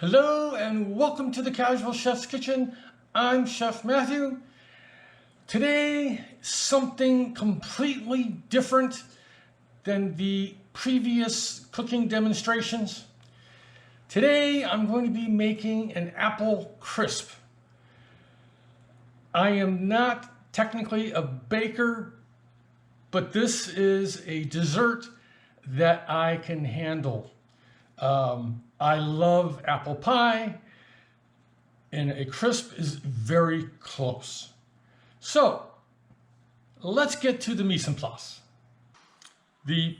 Hello and welcome to the Casual Chef's Kitchen. I'm Chef Matthew. Today, something completely different than the previous cooking demonstrations. Today, I'm going to be making an apple crisp. I am not technically a baker, but this is a dessert that I can handle. I love apple pie, and a crisp is very close. So let's get to the mise en place. The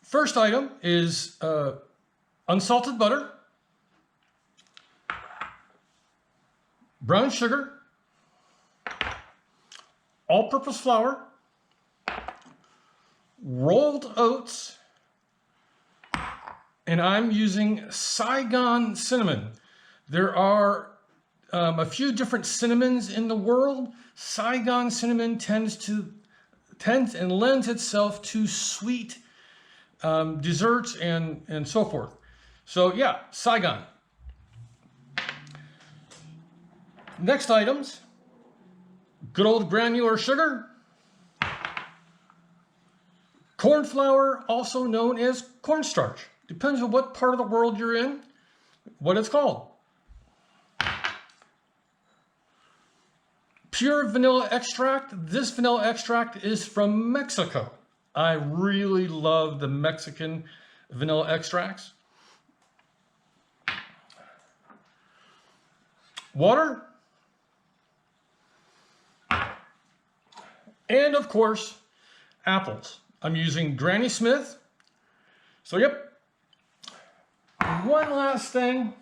first item is unsalted butter, brown sugar, all-purpose flour, rolled oats, and I'm using Saigon cinnamon. There are a few different cinnamons in the world. Saigon cinnamon tends and lends itself to sweet desserts and so forth. So yeah, Saigon. Next items, good old granular sugar, corn flour, also known as cornstarch. Depends on what part of the world you're in, what it's called. Pure vanilla extract. This vanilla extract is from Mexico. I really love the Mexican vanilla extracts. Water. And of course, apples. I'm using Granny Smith. So yep. One last thing.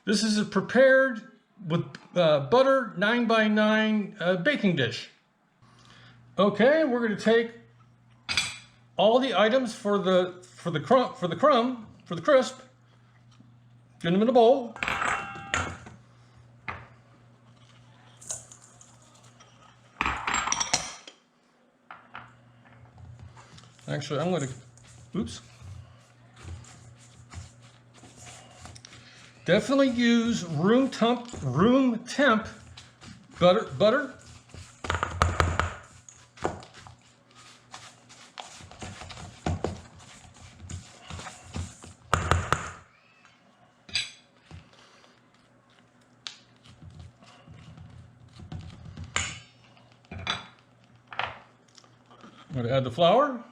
This is prepared with butter 9x9 baking dish. Okay, we're going to take all the items for the crisp, get them in a bowl. Actually, I'm going to, oops. Definitely use room temp butter. I'm going to add the flour.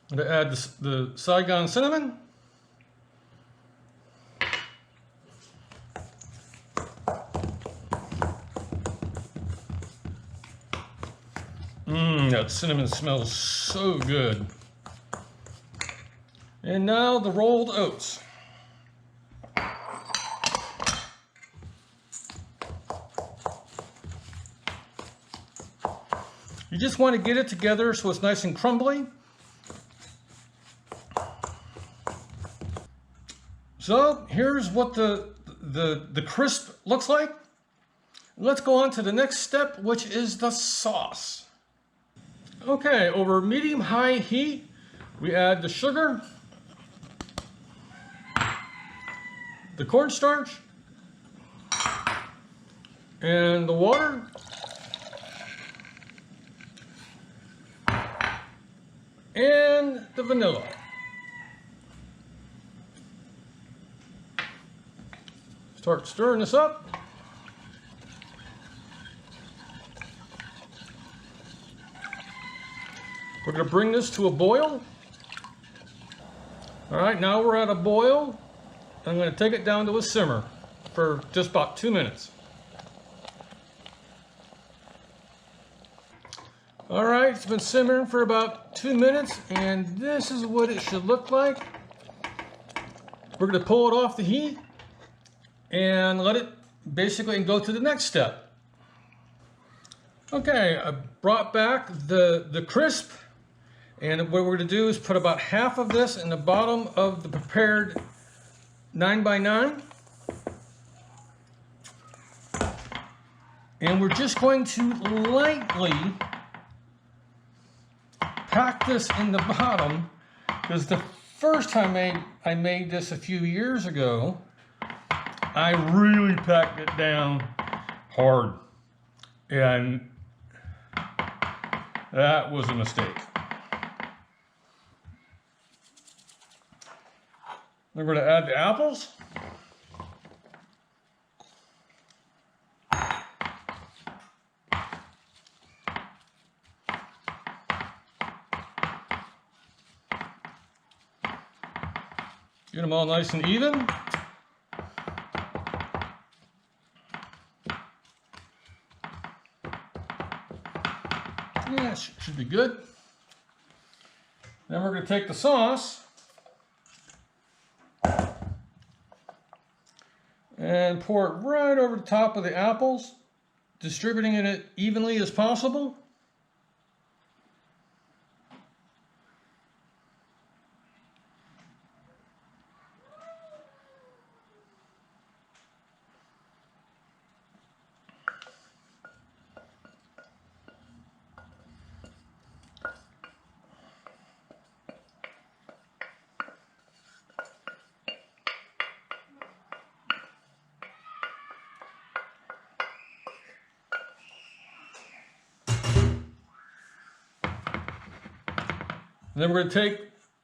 I'm going to add the Saigon cinnamon. That cinnamon smells so good. And now the rolled oats. You just want to get it together so it's nice and crumbly. So here's what the crisp looks like. Let's go on to the next step, which is the sauce. Okay, over medium-high heat, we add the sugar, the cornstarch, and the water. And the vanilla. Start stirring this up. We're going to bring this to a boil. All right, now we're at a boil. I'm going to take it down to a simmer for just about 2 minutes. All right, it's been simmering for about 2 minutes, and this is what it should look like. We're going to pull it off the heat and let it basically go to the next step. Okay, I brought back the crisp, And what we're going to do is put about half of this in the bottom of the prepared 9x9. And we're just going to lightly pack this in the bottom, because the first time I made this a few years ago, I really packed it down hard. And that was a mistake. We're going to add the apples. Get them all nice and even. Yeah, should be good. Then we're going to take the sauce and pour it right over the top of the apples, distributing it evenly as possible. And then we're going to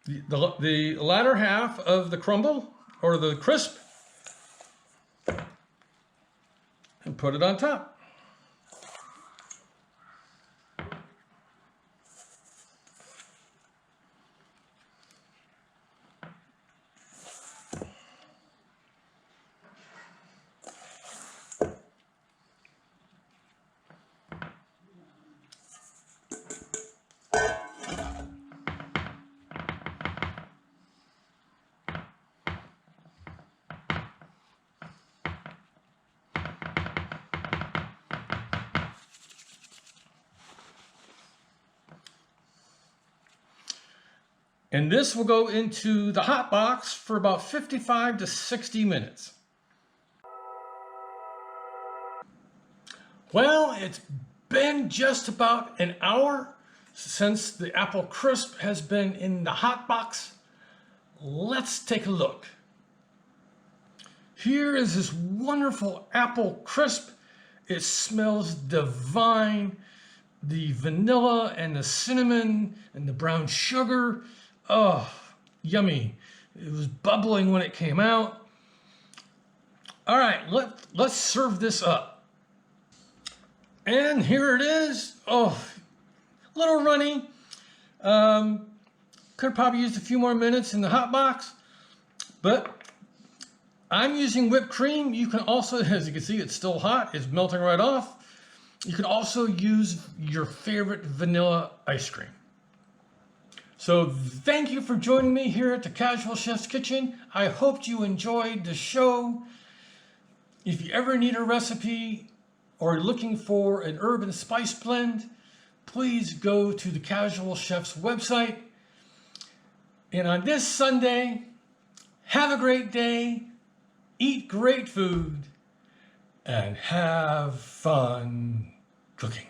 take the latter half of the crumble, or the crisp, and put it on top. And this will go into the hot box for about 55 to 60 minutes. Well, it's been just about an hour since the apple crisp has been in the hot box. Let's take a look. Here is this wonderful apple crisp. It smells divine. The vanilla and the cinnamon and the brown sugar. Oh, yummy. It was bubbling when it came out. All right, let's serve this up. And here it is. Oh, a little runny. Could have probably used a few more minutes in the hot box, but I'm using whipped cream. You can also, as you can see, it's still hot. It's melting right off. You can also use your favorite vanilla ice cream. So thank you for joining me here at the Casual Chef's Kitchen. I hope you enjoyed the show. If you ever need a recipe or looking for an herb and spice blend, please go to the Casual Chef's website. And on this Sunday, have a great day, eat great food, and have fun cooking.